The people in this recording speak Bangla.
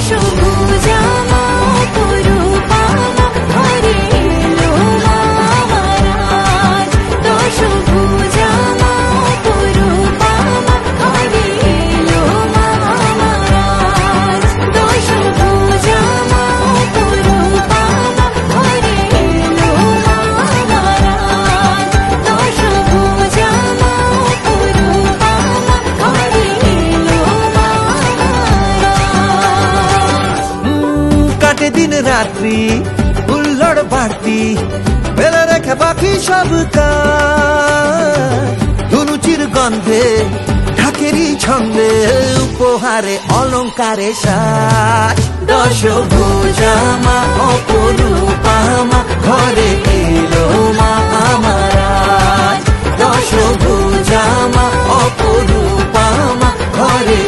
দশভুজা মা অপরূপা মা ঘরে এলো মা আমার। দশভুজা মা অপরূপা মা ঘরে এলো মা আমার। দশভুজা মা অপরূপা মা ঘরে এলো মা আমার। দশভুজা মা অপরূপা মা ঘরে এলো মা আমার। কাটে দিন রাত্রি হুল্লোড় বাড়তি, ফেলে রেখে বাকি সব কাজ। ধনুচির গন্ধে ঢাকেরই ছন্দে উপহারে অলঙ্কারে সাজ। দশভুজা মা অপরূপা মা ঘরে এলো মা আমার। দশভুজা মা অপরূপা মা ঘরে